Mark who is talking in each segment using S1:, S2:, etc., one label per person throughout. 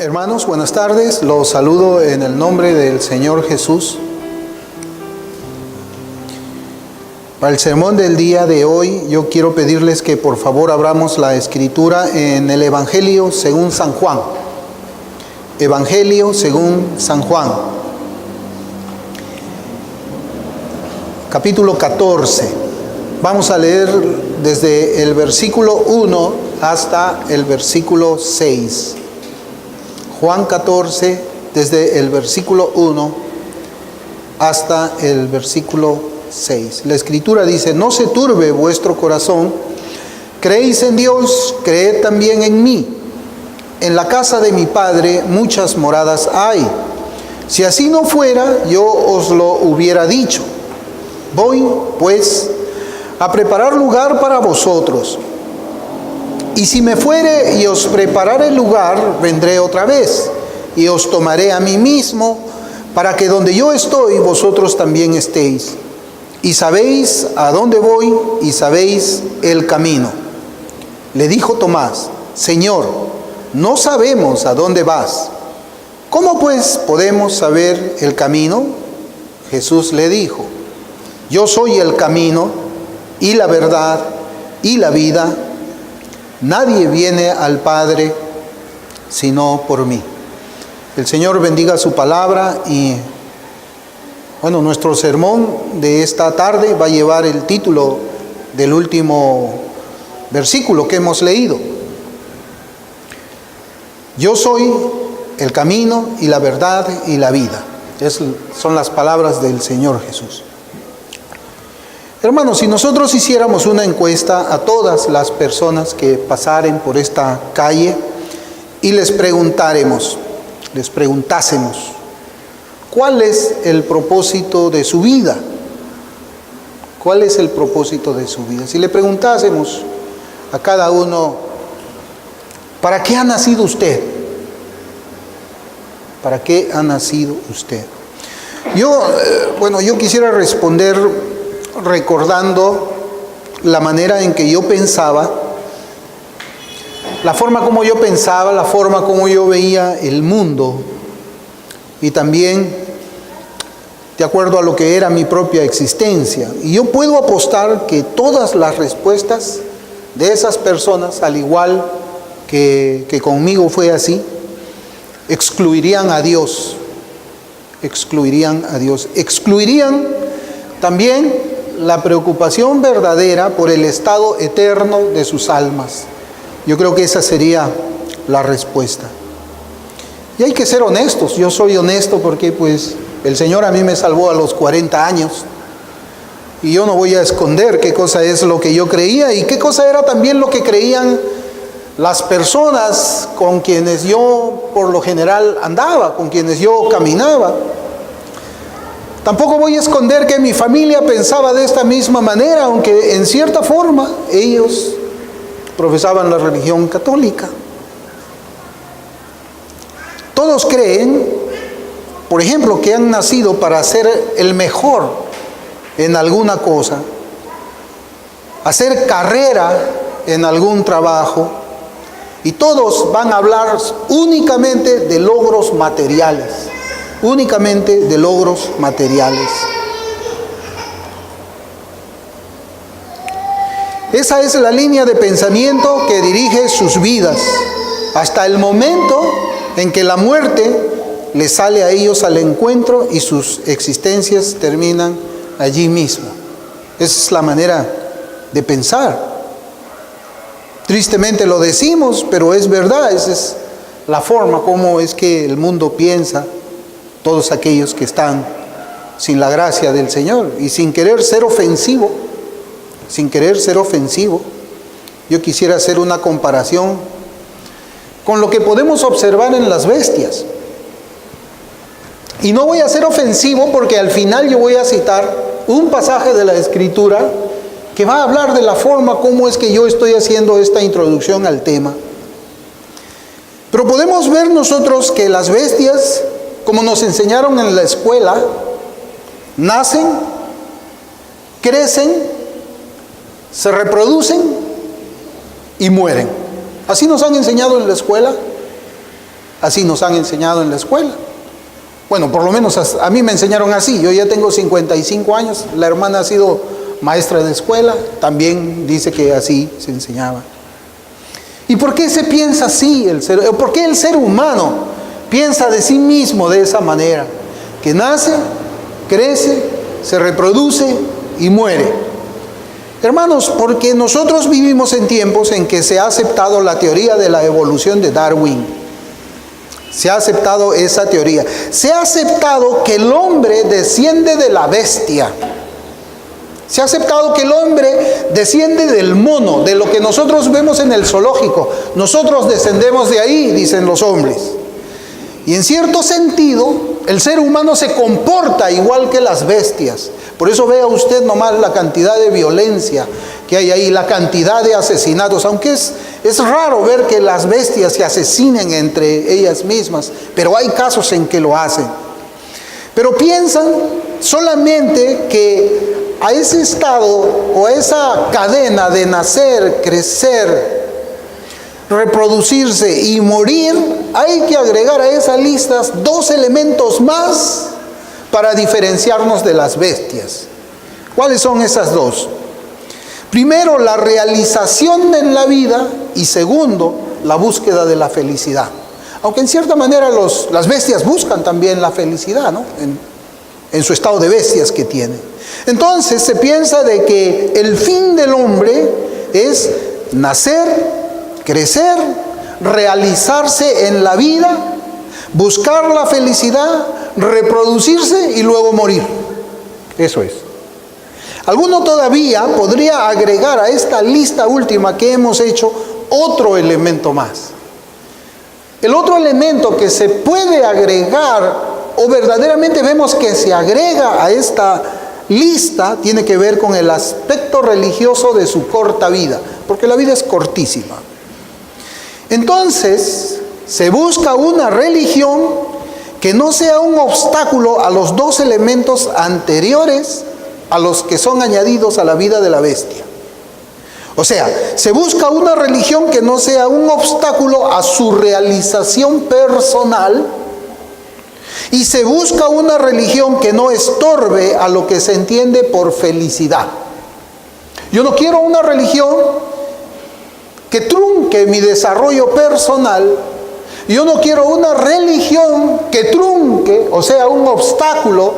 S1: Hermanos, buenas tardes. Los saludo en el nombre del Señor Jesús. Para el sermón del día de hoy, yo quiero pedirles que por favor abramos la escritura en el Evangelio según San Juan. Evangelio según San Juan. Capítulo 14. Vamos a leer desde el versículo 1 hasta el versículo 6. Juan 14, desde el versículo 1 hasta el versículo 6. La Escritura dice: no se turbe vuestro corazón, creéis en Dios, creed también en mí. En la casa de mi Padre muchas moradas hay. Si así no fuera, yo os lo hubiera dicho. Voy, pues, a preparar lugar para vosotros. Y si me fuere y os preparare lugar, vendré otra vez, y os tomaré a mí mismo, para que donde yo estoy, vosotros también estéis. Y sabéis a dónde voy, y sabéis el camino. Le dijo Tomás: Señor, no sabemos a dónde vas. ¿Cómo pues podemos saber el camino? Jesús le dijo: Yo soy el camino, y la verdad, y la vida. Nadie viene al Padre sino por mí. El Señor bendiga su palabra y, nuestro sermón de esta tarde va a llevar el título del último versículo que hemos leído. Yo soy el camino y la verdad y la vida. Son las palabras del Señor Jesús. Hermanos, si nosotros hiciéramos una encuesta a todas las personas que pasaren por esta calle y les preguntásemos, ¿cuál es el propósito de su vida? ¿Cuál es el propósito de su vida? Si le preguntásemos a cada uno, ¿para qué ha nacido usted? ¿Para qué ha nacido usted? Yo quisiera responder recordando la manera en que yo pensaba, la forma como yo pensaba, la forma como yo veía el mundo, y también de acuerdo a lo que era mi propia existencia. Y yo puedo apostar que todas las respuestas de esas personas, al igual que conmigo fue así, excluirían a Dios, excluirían también la preocupación verdadera por el estado eterno de sus almas. Yo creo que esa sería la respuesta. Y hay que ser honestos. Yo soy honesto porque el Señor a mí me salvó a los 40 años. Y yo no voy a esconder qué cosa es lo que yo creía y qué cosa era también lo que creían las personas con quienes yo por lo general andaba, con quienes yo caminaba. Tampoco voy a esconder que mi familia pensaba de esta misma manera, aunque en cierta forma ellos profesaban la religión católica. Todos creen, por ejemplo, que han nacido para ser el mejor en alguna cosa, hacer carrera en algún trabajo, y todos van a hablar únicamente de logros materiales. Únicamente de logros materiales. Esa es la línea de pensamiento que dirige sus vidas, hasta el momento en que la muerte les sale a ellos al encuentro y sus existencias terminan allí mismo. Esa es la manera de pensar. Tristemente lo decimos, pero es verdad. Esa es la forma como es que el mundo piensa. Todos aquellos que están sin la gracia del Señor. Y sin querer ser ofensivo, yo quisiera hacer una comparación con lo que podemos observar en las bestias. Y no voy a ser ofensivo porque al final yo voy a citar un pasaje de la Escritura que va a hablar de la forma como es que yo estoy haciendo esta introducción al tema. Pero podemos ver nosotros que las bestias, como nos enseñaron en la escuela, nacen, crecen, se reproducen y mueren. Así nos han enseñado en la escuela. Así nos han enseñado en la escuela. Bueno, por lo menos a mí me enseñaron así. Yo ya tengo 55 años, la hermana ha sido maestra de escuela, también dice que así se enseñaba. ¿Y por qué se piensa así? ¿Por qué el ser humano piensa de sí mismo de esa manera? Que nace, crece, se reproduce y muere. Hermanos, porque nosotros vivimos en tiempos en que se ha aceptado la teoría de la evolución de Darwin. Se ha aceptado esa teoría. Se ha aceptado que el hombre desciende de la bestia. Se ha aceptado que el hombre desciende del mono, de lo que nosotros vemos en el zoológico. Nosotros descendemos de ahí, dicen los hombres. Y en cierto sentido, el ser humano se comporta igual que las bestias. Por eso vea usted nomás la cantidad de violencia que hay ahí, la cantidad de asesinatos. Aunque es raro ver que las bestias se asesinen entre ellas mismas, pero hay casos en que lo hacen. Pero piensan solamente que a ese estado o a esa cadena de nacer, crecer, reproducirse y morir, hay que agregar a esas listas 2 elementos más para diferenciarnos de las bestias. ¿Cuáles son esas 2? Primero, la realización en la vida, y segundo, la búsqueda de la felicidad. Aunque en cierta manera las bestias buscan también la felicidad, ¿no? En su estado de bestias que tienen. Entonces se piensa de que el fin del hombre es nacer, crecer, realizarse en la vida, buscar la felicidad, reproducirse y luego morir. Eso es. Alguno todavía podría agregar a esta lista última que hemos hecho otro elemento más. El otro elemento que se puede agregar, o verdaderamente vemos que se agrega a esta lista, tiene que ver con el aspecto religioso de su corta vida, porque la vida es cortísima. Entonces, se busca una religión que no sea un obstáculo a los 2 elementos anteriores a los que son añadidos a la vida de la bestia. O sea, se busca una religión que no sea un obstáculo a su realización personal, y se busca una religión que no estorbe a lo que se entiende por felicidad. Yo no quiero una religión que trunque mi desarrollo personal. Yo no quiero una religión que trunque, o sea, un obstáculo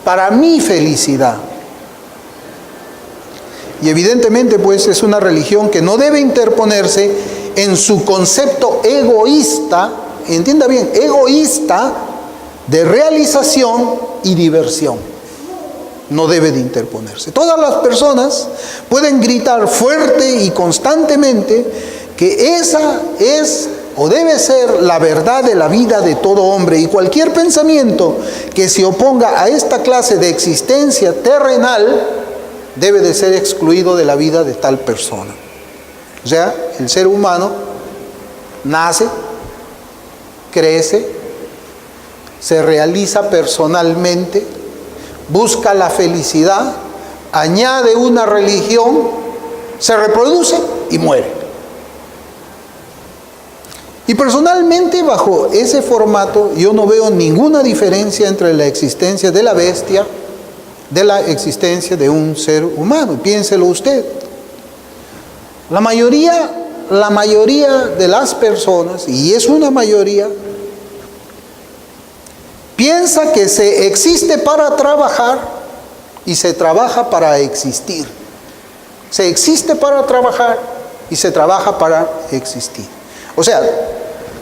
S1: para mi felicidad. Y evidentemente, pues, es una religión que no debe interponerse en su concepto egoísta, entienda bien, egoísta, de realización y diversión. No debe de interponerse. Todas las personas pueden gritar fuerte y constantemente que esa es o debe ser la verdad de la vida de todo hombre, y cualquier pensamiento que se oponga a esta clase de existencia terrenal debe de ser excluido de la vida de tal persona. O sea, el ser humano nace, crece, se realiza personalmente, busca la felicidad, añade una religión, se reproduce y muere. Y personalmente, bajo ese formato, yo no veo ninguna diferencia entre la existencia de la bestia de la existencia de un ser humano. Piénselo usted. La mayoría de las personas, y es una mayoría, piensa que se existe para trabajar y se trabaja para existir. Se existe para trabajar y se trabaja para existir. O sea,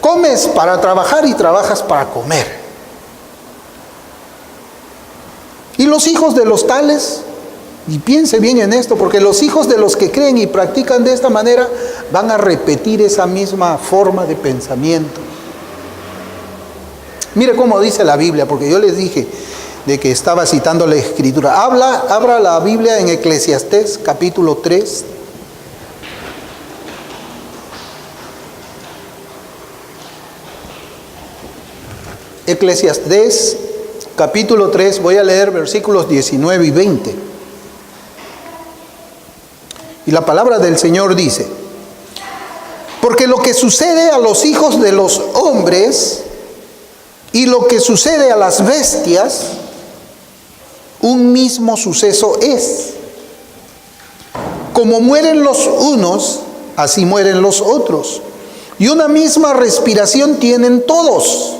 S1: comes para trabajar y trabajas para comer. Y los hijos de los tales, y piense bien en esto, porque los hijos de los que creen y practican de esta manera van a repetir esa misma forma de pensamiento. Mire cómo dice la Biblia, porque yo les dije de que estaba citando la Escritura. Abra la Biblia en Eclesiastés capítulo 3. Eclesiastés capítulo 3, voy a leer versículos 19 y 20. Y la palabra del Señor dice: Porque lo que sucede a los hijos de los hombres y lo que sucede a las bestias, un mismo suceso es. Como mueren los unos, así mueren los otros. Y una misma respiración tienen todos.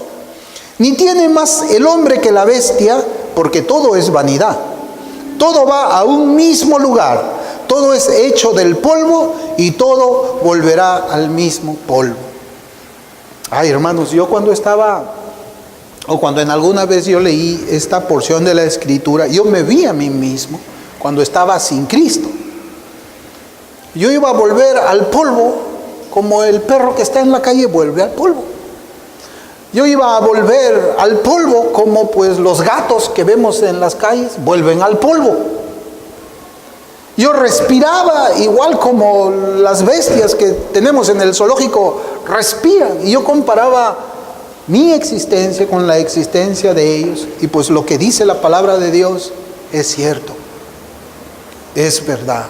S1: Ni tiene más el hombre que la bestia, porque todo es vanidad. Todo va a un mismo lugar. Todo es hecho del polvo y todo volverá al mismo polvo. Ay, hermanos, yo cuando en alguna vez yo leí esta porción de la Escritura, yo me vi a mí mismo cuando estaba sin Cristo. Yo iba a volver al polvo como el perro que está en la calle vuelve al polvo. Yo iba a volver al polvo como pues los gatos que vemos en las calles vuelven al polvo. Yo respiraba igual como las bestias que tenemos en el zoológico respiran. Y yo comparaba mi existencia con la existencia de ellos. Y pues lo que dice la palabra de Dios es cierto. Es verdad.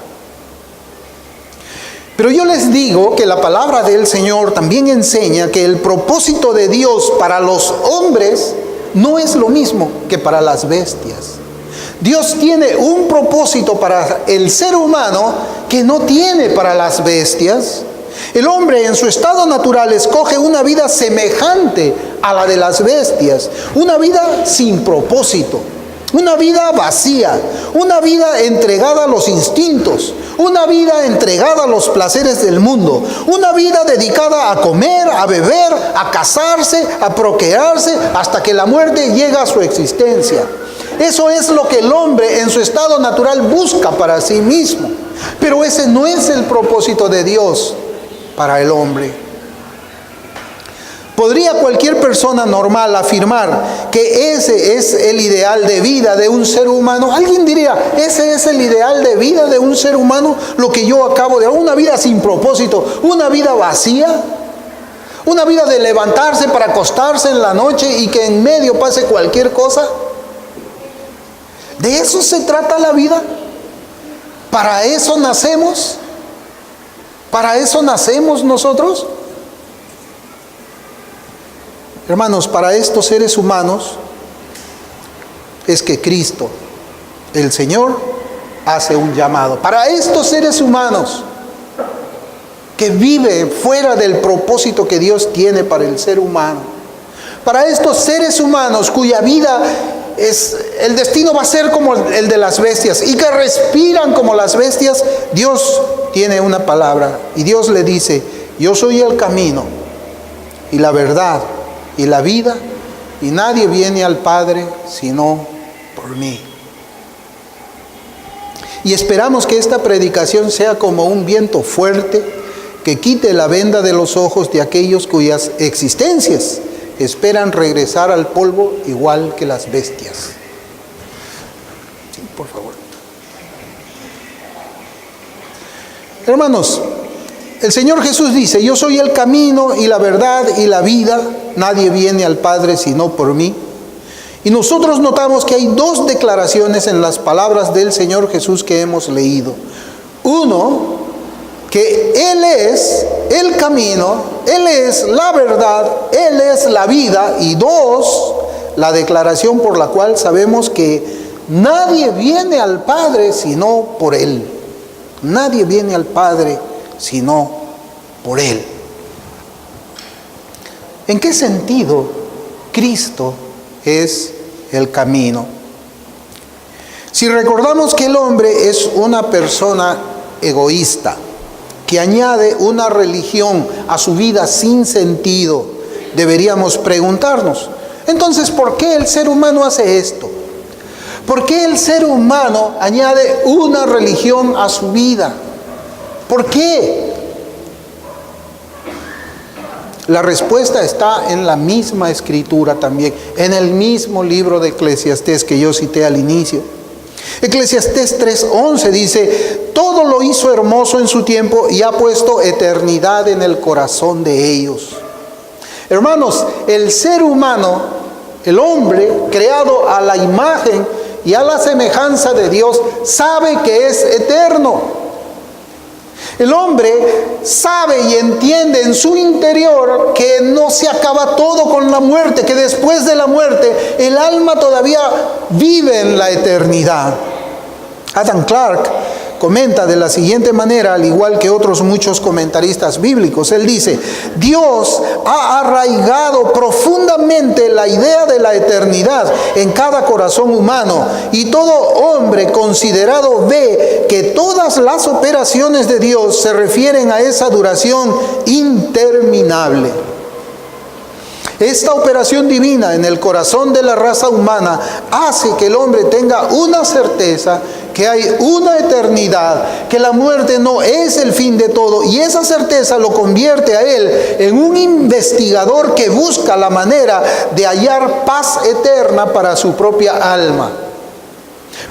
S1: Pero yo les digo que la palabra del Señor también enseña que el propósito de Dios para los hombres no es lo mismo que para las bestias. Dios tiene un propósito para el ser humano que no tiene para las bestias. El hombre en su estado natural escoge una vida semejante a la de las bestias, una vida sin propósito, una vida vacía, una vida entregada a los instintos, una vida entregada a los placeres del mundo, una vida dedicada a comer, a beber, a casarse, a procrearse, hasta que la muerte llega a su existencia. Eso es lo que el hombre en su estado natural busca para sí mismo. Pero ese no es el propósito de Dios para el hombre. ¿Podría cualquier persona normal afirmar que ese es el ideal de vida de un ser humano? Alguien diría, ese es el ideal de vida de un ser humano, lo que yo acabo de... Una vida sin propósito, una vida vacía, una vida de levantarse para acostarse en la noche y que en medio pase cualquier cosa. ¿De eso se trata la vida? ¿Para eso nacemos? ¿Para eso nacemos nosotros? Hermanos, para estos seres humanos es que Cristo, el Señor, hace un llamado. Para estos seres humanos que viven fuera del propósito que Dios tiene para el ser humano. Para estos seres humanos cuya vida el destino va a ser como el de las bestias y que respiran como las bestias, Dios tiene una palabra y Dios le dice: yo soy el camino y la verdad y la vida, y nadie viene al Padre sino por mí. Y esperamos que esta predicación sea como un viento fuerte que quite la venda de los ojos de aquellos cuyas existencias esperan regresar al polvo igual que las bestias. Sí, por favor. Hermanos, el Señor Jesús dice: yo soy el camino y la verdad y la vida, nadie viene al Padre sino por mí. Y nosotros notamos que hay dos declaraciones en las palabras del Señor Jesús que hemos leído. Uno, que Él es el camino, Él es la verdad, Él es la vida. Y dos, la declaración por la cual sabemos que nadie viene al Padre sino por Él. Nadie viene al Padre sino por Él. ¿En qué sentido Cristo es el camino? Si recordamos que el hombre es una persona egoísta, que añade una religión a su vida sin sentido, deberíamos preguntarnos, entonces, ¿por qué el ser humano hace esto? ¿Por qué el ser humano añade una religión a su vida? ¿Por qué? La respuesta está en la misma Escritura también, en el mismo libro de Eclesiastés que yo cité al inicio. Eclesiastés 3:11 dice: todo lo hizo hermoso en su tiempo y ha puesto eternidad en el corazón de ellos. Hermanos, el ser humano, el hombre creado a la imagen y a la semejanza de Dios, sabe que es eterno. El hombre sabe y entiende en su interior que no se acaba todo con la muerte, que después de la muerte el alma todavía vive en la eternidad. Adam Clarke comenta de la siguiente manera, al igual que otros muchos comentaristas bíblicos. Él dice: Dios ha arraigado profundamente la idea de la eternidad en cada corazón humano, y todo hombre considerado ve que todas las operaciones de Dios se refieren a esa duración interminable. Esta operación divina en el corazón de la raza humana hace que el hombre tenga una certeza, que hay una eternidad, que la muerte no es el fin de todo, y esa certeza lo convierte a él en un investigador que busca la manera de hallar paz eterna para su propia alma.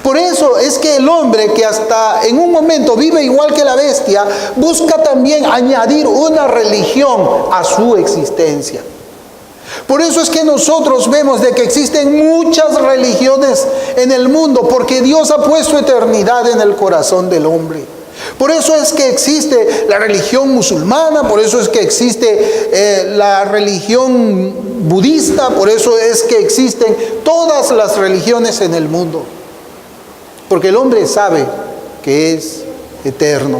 S1: Por eso es que el hombre, que hasta en un momento vive igual que la bestia, busca también añadir una religión a su existencia. Por eso es que nosotros vemos de que existen muchas religiones en el mundo, porque Dios ha puesto eternidad en el corazón del hombre. Por eso es que existe la religión musulmana, por eso es que existe la religión budista, por eso es que existen todas las religiones en el mundo. Porque el hombre sabe que es eterno.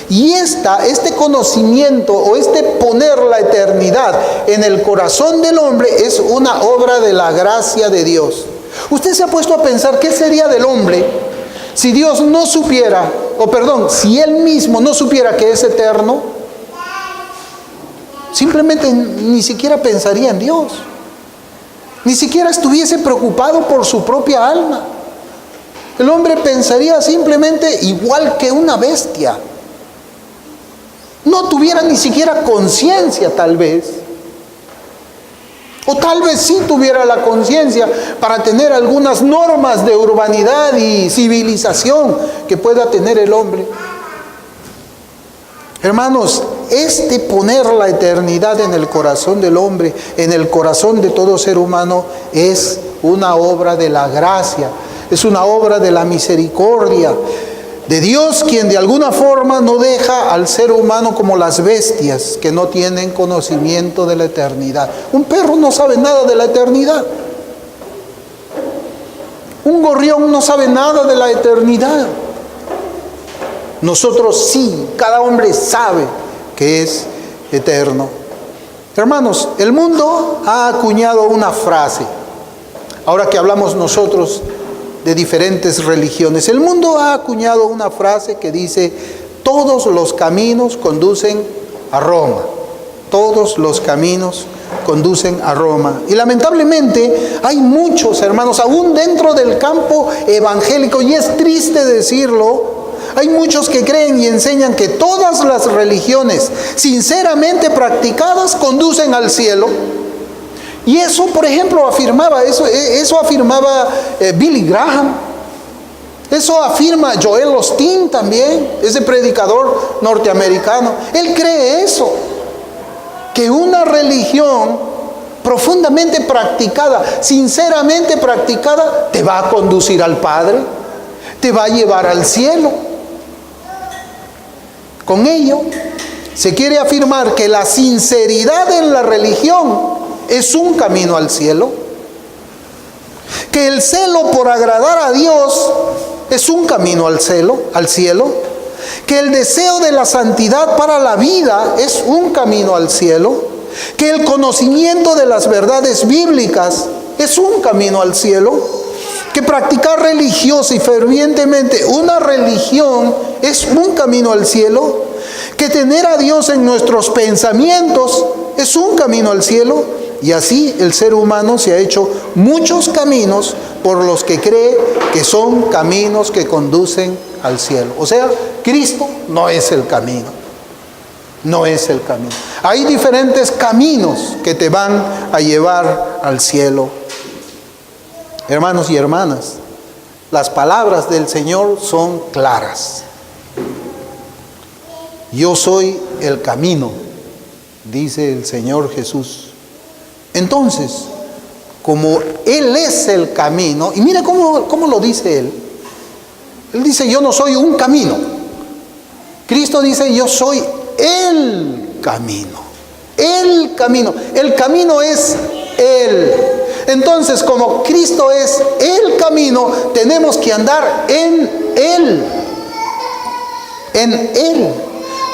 S1: Y este conocimiento, o este poner la eternidad en el corazón del hombre, es una obra de la gracia de Dios. Usted se ha puesto a pensar qué sería del hombre si Dios no supiera, si Él mismo no supiera que es eterno. Simplemente ni siquiera pensaría en Dios, ni siquiera estuviese preocupado por su propia alma. El hombre pensaría simplemente igual que una bestia. No tuviera ni siquiera conciencia, tal vez. O tal vez sí tuviera la conciencia para tener algunas normas de urbanidad y civilización que pueda tener el hombre. Hermanos, poner la eternidad en el corazón del hombre, en el corazón de todo ser humano, es una obra de la gracia, es una obra de la misericordia de Dios, quien de alguna forma no deja al ser humano como las bestias que no tienen conocimiento de la eternidad. Un perro no sabe nada de la eternidad. Un gorrión no sabe nada de la eternidad. Nosotros sí, cada hombre sabe que es eterno. Hermanos, el mundo ha acuñado una frase. Ahora que hablamos nosotros de diferentes religiones, el mundo ha acuñado una frase que dice: todos los caminos conducen a Roma. Todos los caminos conducen a Roma. Y lamentablemente hay muchos, hermanos, aún dentro del campo evangélico, y es triste decirlo, hay muchos que creen y enseñan que todas las religiones sinceramente practicadas conducen al cielo. Y eso, por ejemplo, afirmaba Billy Graham. Eso afirma Joel Osteen también, ese predicador norteamericano. Él cree eso, que una religión profundamente practicada, sinceramente practicada, te va a conducir al Padre, te va a llevar al cielo. Con ello, se quiere afirmar que la sinceridad en la religión es un camino al cielo, que el celo por agradar a Dios es un camino al cielo, que el deseo de la santidad para la vida es un camino al cielo, que el conocimiento de las verdades bíblicas es un camino al cielo, que practicar religiosa y fervientemente una religión es un camino al cielo, que tener a Dios en nuestros pensamientos es un camino al cielo. Y así el ser humano se ha hecho muchos caminos por los que cree que son caminos que conducen al cielo. O sea, Cristo no es el camino. No es el camino. Hay diferentes caminos que te van a llevar al cielo. Hermanos y hermanas, las palabras del Señor son claras. Yo soy el camino, dice el Señor Jesús. Entonces, como Él es el camino, y mire cómo lo dice Él. Él dice: yo no soy un camino. Cristo dice, yo soy el camino. El camino. El camino es Él. Entonces, como Cristo es el camino, tenemos que andar en Él. En Él.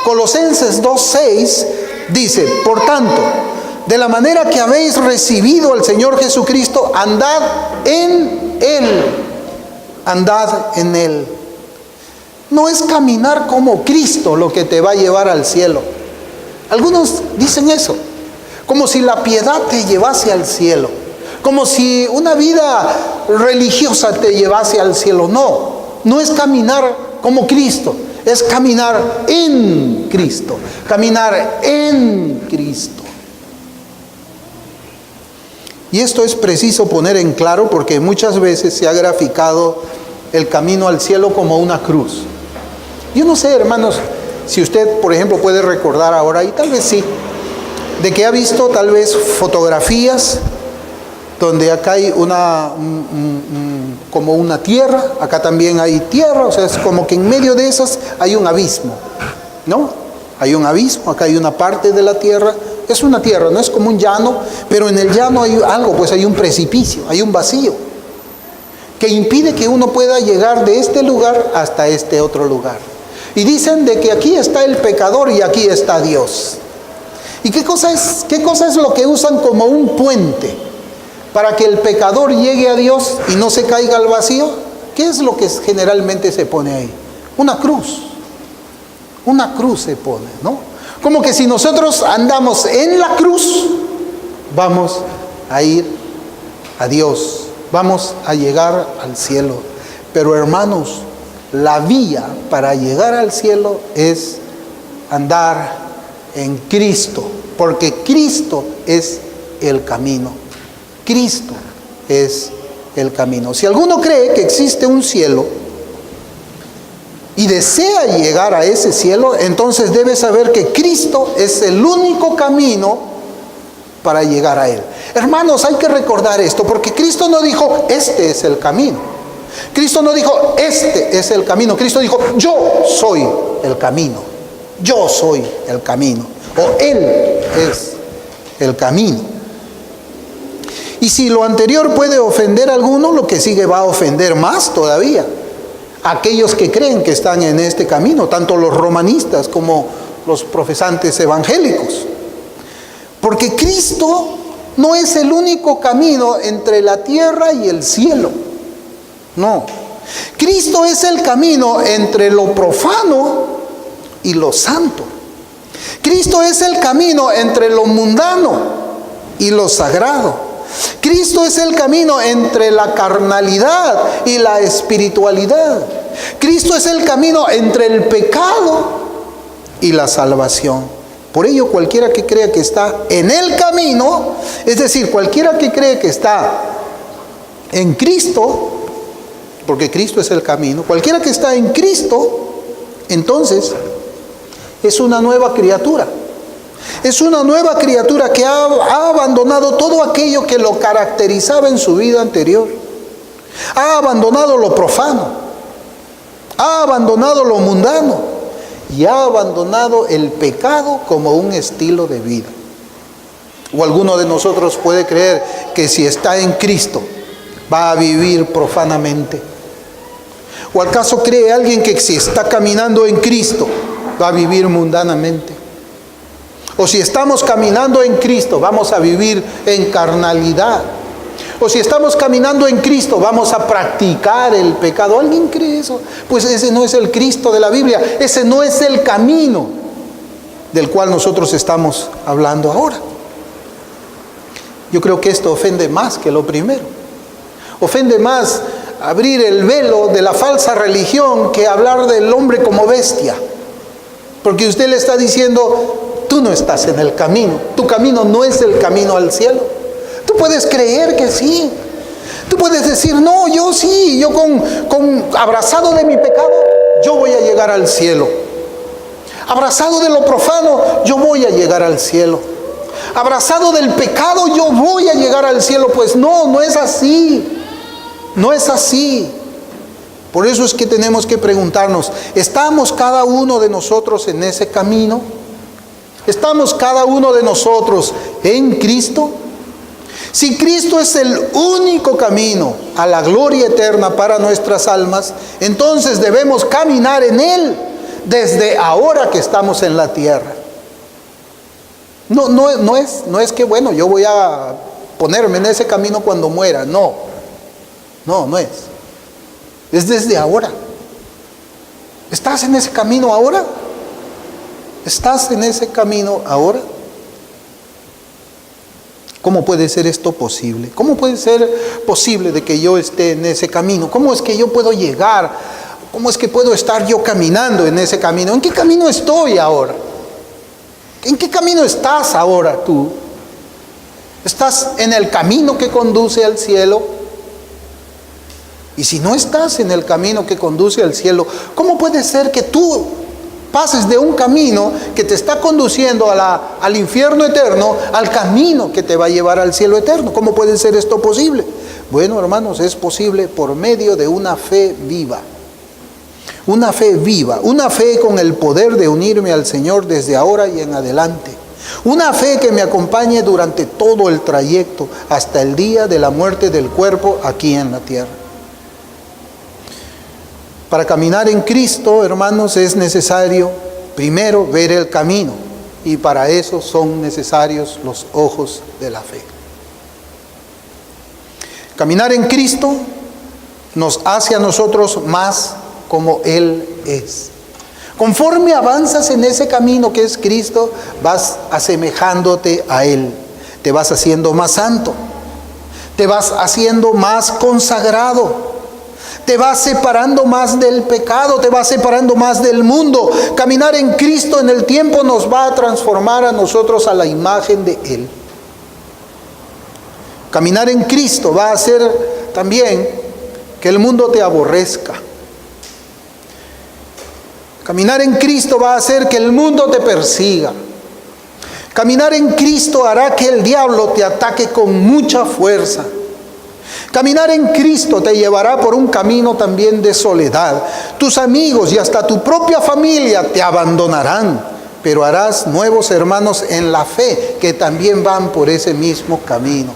S1: Colosenses 2:6 dice, por tanto, de la manera que habéis recibido al Señor Jesucristo, andad en Él. Andad en Él. No es caminar como Cristo lo que te va a llevar al cielo. Algunos dicen eso, como si la piedad te llevase al cielo, como si una vida religiosa te llevase al cielo. No, no es caminar como Cristo, es caminar en Cristo, caminar en Cristo. Y esto es preciso poner en claro porque muchas veces se ha graficado el camino al cielo como una cruz. Yo no sé, hermanos, si usted, por ejemplo, puede recordar ahora, y tal vez sí, de que ha visto tal vez fotografías donde acá hay como una tierra, acá también hay tierra, o sea, es como que en medio de esas hay un abismo, ¿no? Hay un abismo, acá hay una parte de la tierra, es una tierra, no es como un llano, pero en el llano hay algo, pues hay un precipicio, hay un vacío, que impide que uno pueda llegar de este lugar hasta este otro lugar. Y dicen de que aquí está el pecador y aquí está Dios. ¿Y qué cosa es lo que usan como un puente para que el pecador llegue a Dios y no se caiga al vacío? ¿Qué es lo que generalmente se pone ahí? Una cruz. Una cruz se pone, ¿no? Como que si nosotros andamos en la cruz, vamos a ir a Dios, vamos a llegar al cielo. Pero hermanos, la vía para llegar al cielo es andar en Cristo, porque Cristo es el camino. Cristo es el camino. Si alguno cree que existe un cielo y desea llegar a ese cielo, entonces debe saber que Cristo es el único camino para llegar a Él. Hermanos, hay que recordar esto, porque Cristo no dijo, este es el camino. Cristo no dijo, este es el camino. Cristo dijo, yo soy el camino. Yo soy el camino. O Él es el camino. Y si lo anterior puede ofender a alguno, lo que sigue va a ofender más todavía a aquellos que creen que están en este camino, tanto los romanistas como los profesantes evangélicos. Porque Cristo no es el único camino entre la tierra y el cielo. No. Cristo es el camino entre lo profano y lo santo. Cristo es el camino entre lo mundano y lo sagrado. Cristo es el camino entre la carnalidad y la espiritualidad. Cristo es el camino entre el pecado y la salvación. Por ello, cualquiera que crea que está en el camino, es decir, cualquiera que cree que está en Cristo, porque Cristo es el camino, cualquiera que está en Cristo, entonces es una nueva criatura. Es una nueva criatura que ha abandonado todo aquello que lo caracterizaba en su vida anterior. Ha abandonado lo profano, ha abandonado lo mundano y ha abandonado el pecado como un estilo de vida. O alguno de nosotros puede creer que si está en Cristo va a vivir profanamente. ¿O acaso cree alguien que si está caminando en Cristo va a vivir mundanamente? O si estamos caminando en Cristo vamos a vivir en carnalidad. O si estamos caminando en Cristo vamos a practicar el pecado. ¿Alguien cree eso? Pues ese no es el Cristo de la Biblia. Ese no es el camino del cual nosotros estamos hablando ahora. Yo creo que esto ofende más que lo primero. Ofende más abrir el velo de la falsa religión que hablar del hombre como bestia. Porque usted le está diciendo, tú no estás en el camino. Tu camino no es el camino al cielo. Tú puedes creer que sí. Tú puedes decir, no, yo sí, yo con abrazado de mi pecado, yo voy a llegar al cielo. Abrazado de lo profano, yo voy a llegar al cielo. Abrazado del pecado, yo voy a llegar al cielo. Pues no, no es así. No es así. Por eso es que tenemos que preguntarnos, ¿estamos cada uno de nosotros en ese camino? ¿Estamos cada uno de nosotros en Cristo? Si Cristo es el único camino a la gloria eterna para nuestras almas, entonces debemos caminar en Él desde ahora que estamos en la tierra. No es que, bueno, yo voy a ponerme en ese camino cuando muera. No es. Es desde ahora. ¿Estás en ese camino ahora? ¿Estás en ese camino ahora? ¿Cómo puede ser esto posible? ¿Cómo puede ser posible de que yo esté en ese camino? ¿Cómo es que yo puedo llegar? ¿Cómo es que puedo estar yo caminando en ese camino? ¿En qué camino estoy ahora? ¿En qué camino estás ahora tú? ¿Estás en el camino que conduce al cielo? Y si no estás en el camino que conduce al cielo, ¿cómo puede ser que tú pases de un camino que te está conduciendo al infierno eterno, al camino que te va a llevar al cielo eterno? ¿Cómo puede ser esto posible? Bueno, hermanos, es posible por medio de una fe viva. Una fe viva, una fe con el poder de unirme al Señor desde ahora y en adelante. Una fe que me acompañe durante todo el trayecto hasta el día de la muerte del cuerpo aquí en la tierra. Para caminar en Cristo, hermanos, es necesario primero ver el camino, y para eso son necesarios los ojos de la fe. Caminar en Cristo nos hace a nosotros más como Él es. Conforme avanzas en ese camino que es Cristo, vas asemejándote a Él. Te vas haciendo más santo. Te vas haciendo más consagrado. Te vas separando más del pecado, te vas separando más del mundo. Caminar en Cristo en el tiempo nos va a transformar a nosotros a la imagen de Él. Caminar en Cristo va a hacer también que el mundo te aborrezca. Caminar en Cristo va a hacer que el mundo te persiga. Caminar en Cristo hará que el diablo te ataque con mucha fuerza. Caminar en Cristo te llevará por un camino también de soledad. Tus amigos y hasta tu propia familia te abandonarán, pero harás nuevos hermanos en la fe que también van por ese mismo camino.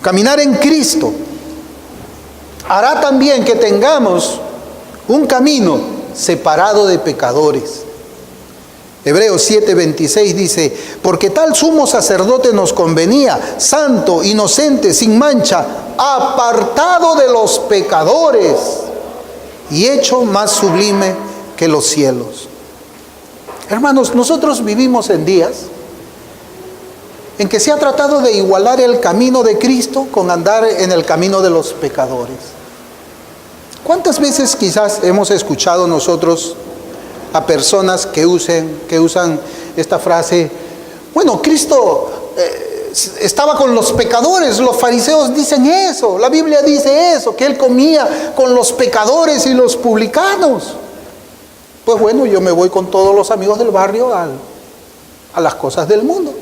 S1: Caminar en Cristo hará también que tengamos un camino separado de pecadores. Hebreos 7:26 dice, porque tal sumo sacerdote nos convenía, santo, inocente, sin mancha, apartado de los pecadores y hecho más sublime que los cielos. Hermanos, nosotros vivimos en días en que se ha tratado de igualar el camino de Cristo con andar en el camino de los pecadores. ¿Cuántas veces quizás hemos escuchado nosotros a personas que usan esta frase? Bueno, Cristo estaba con los pecadores, los fariseos dicen eso, la Biblia dice eso, que Él comía con los pecadores y los publicanos. Pues bueno, yo me voy con todos los amigos del barrio a las cosas del mundo.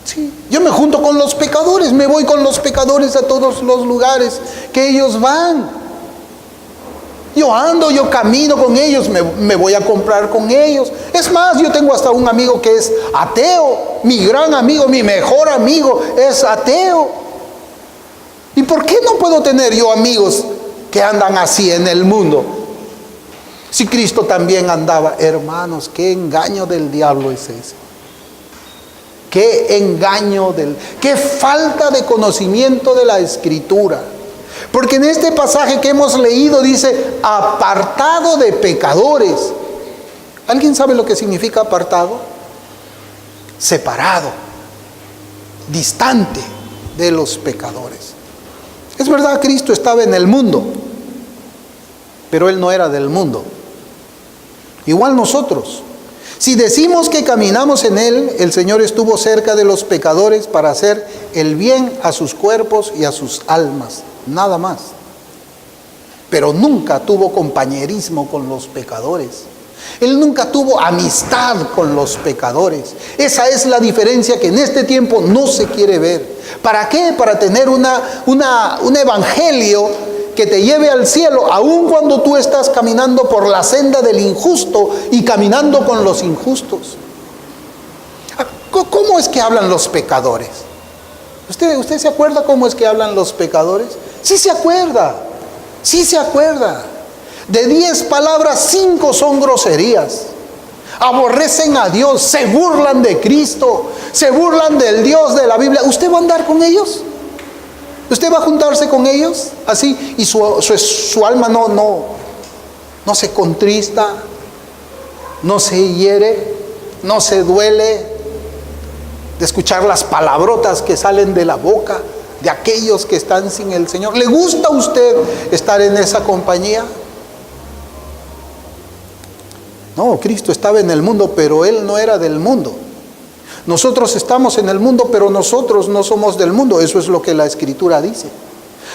S1: Sí, yo me junto con los pecadores, me voy con los pecadores a todos los lugares que ellos van. Yo ando, yo camino con ellos, me voy a comprar con ellos. Es más, yo tengo hasta un amigo que es ateo, mi gran amigo, mi mejor amigo es ateo. ¿Y por qué no puedo tener yo amigos que andan así en el mundo? Si Cristo también andaba, hermanos, qué engaño del diablo es ese. Qué engaño qué falta de conocimiento de la Escritura. Porque en este pasaje que hemos leído dice, apartado de pecadores. ¿Alguien sabe lo que significa apartado? Separado, distante de los pecadores. Es verdad, Cristo estaba en el mundo, pero Él no era del mundo. Igual nosotros. Si decimos que caminamos en Él, el Señor estuvo cerca de los pecadores para hacer el bien a sus cuerpos y a sus almas. Nada más. Pero nunca tuvo compañerismo con los pecadores. Él nunca tuvo amistad con los pecadores. Esa es la diferencia que en este tiempo no se quiere ver. ¿Para qué? Para tener un evangelio que te lleve al cielo, aun cuando tú estás caminando por la senda del injusto y caminando con los injustos. ¿Cómo es que hablan los pecadores? ¿Usted se acuerda cómo es que hablan los pecadores? Sí se acuerda, sí se acuerda. De 10 palabras, 5 son groserías. Aborrecen a Dios, se burlan de Cristo, se burlan del Dios de la Biblia. ¿Usted va a andar con ellos? ¿Usted va a juntarse con ellos así? Y su alma no se contrista, no se hiere, no se duele de escuchar las palabrotas que salen de la boca de aquellos que están sin el Señor. ¿Le gusta a usted estar en esa compañía? No, Cristo estaba en el mundo, pero Él no era del mundo. Nosotros estamos en el mundo, pero nosotros no somos del mundo. Eso es lo que la Escritura dice.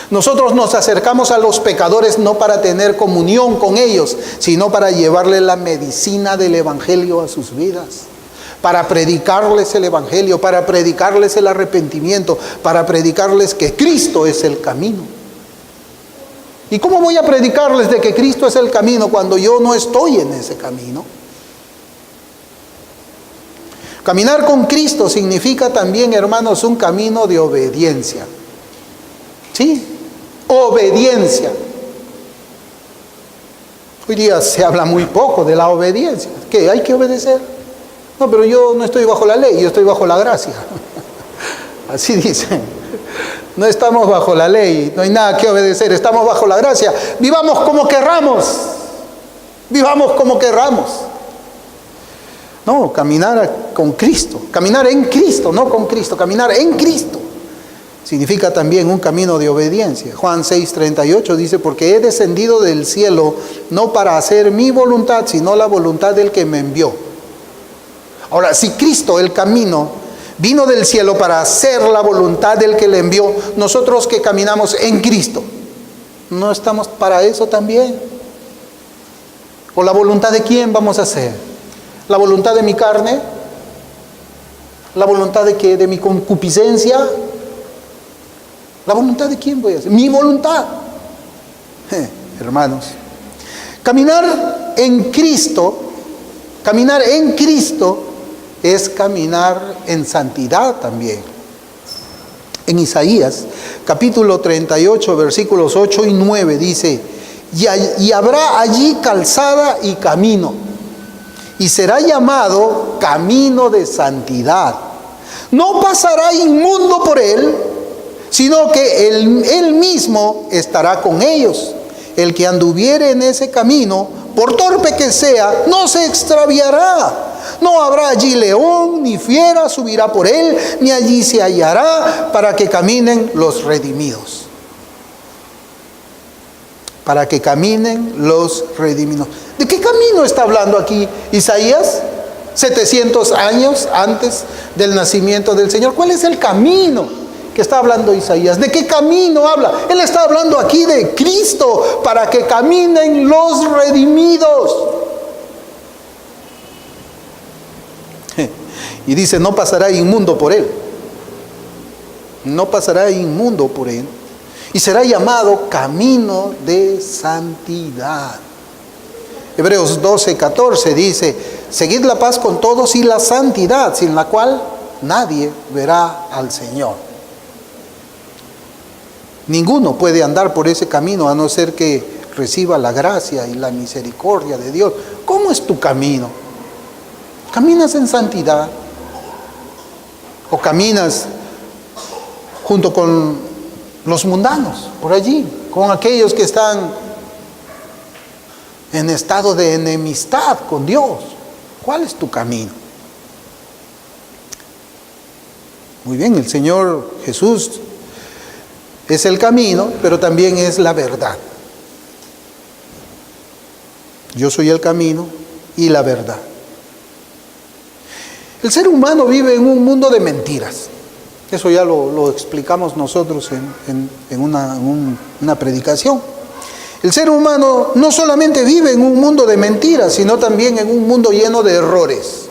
S1: Nosotros nos acercamos a los pecadores no para tener comunión con ellos, sino para llevarle la medicina del Evangelio a sus vidas. Para predicarles el Evangelio, para predicarles el arrepentimiento, para predicarles que Cristo es el camino. ¿Y cómo voy a predicarles de que Cristo es el camino cuando yo no estoy en ese camino? Caminar con Cristo significa también, hermanos, un camino de obediencia. ¿Sí? Obediencia. Hoy día se habla muy poco de la obediencia. ¿Qué? ¿Hay que obedecer? No, pero yo no estoy bajo la ley, yo estoy bajo la gracia. Así dicen. No estamos bajo la ley, no hay nada que obedecer, estamos bajo la gracia. Vivamos como querramos. Vivamos como querramos. No, caminar con Cristo, caminar en Cristo, no con Cristo, caminar en Cristo. Significa también un camino de obediencia. Juan 6:38 dice, porque he descendido del cielo no para hacer mi voluntad, sino la voluntad del que me envió. Ahora, si Cristo, el camino, vino del cielo para hacer la voluntad del que le envió, nosotros que caminamos en Cristo, ¿no estamos para eso también? ¿O la voluntad de quién vamos a hacer? ¿La voluntad de mi carne? ¿La voluntad de qué? ¿De mi concupiscencia? ¿La voluntad de quién voy a hacer? Mi voluntad. Hermanos, caminar en Cristo es caminar en santidad también. En Isaías, capítulo 38, versículos 8 y 9, dice, y habrá allí calzada y camino, y será llamado camino de santidad. No pasará inmundo por él, sino que él mismo estará con ellos. El que anduviere en ese camino, por torpe que sea, no se extraviará. No habrá allí león, ni fiera subirá por él, ni allí se hallará, para que caminen los redimidos. Para que caminen los redimidos. ¿De qué camino está hablando aquí Isaías? 700 años antes del nacimiento del Señor. ¿Cuál es el camino que está hablando Isaías? ¿De qué camino habla? Él está hablando aquí de Cristo, para que caminen los redimidos. Y dice, no pasará inmundo por él. No pasará inmundo por él. Y será llamado camino de santidad. Hebreos 12:14 dice, seguid la paz con todos y la santidad, sin la cual nadie verá al Señor. Ninguno puede andar por ese camino a no ser que reciba la gracia y la misericordia de Dios. ¿Cómo es tu camino? ¿Caminas en santidad? ¿O caminas junto con los mundanos, por allí, con aquellos que están en estado de enemistad con Dios? ¿Cuál es tu camino? Muy bien, el Señor Jesús es el camino, pero también es la verdad. Yo soy el camino y la verdad. El ser humano vive en un mundo de mentiras. Eso ya lo explicamos nosotros en una predicación. El ser humano no solamente vive en un mundo de mentiras, sino también en un mundo lleno de errores.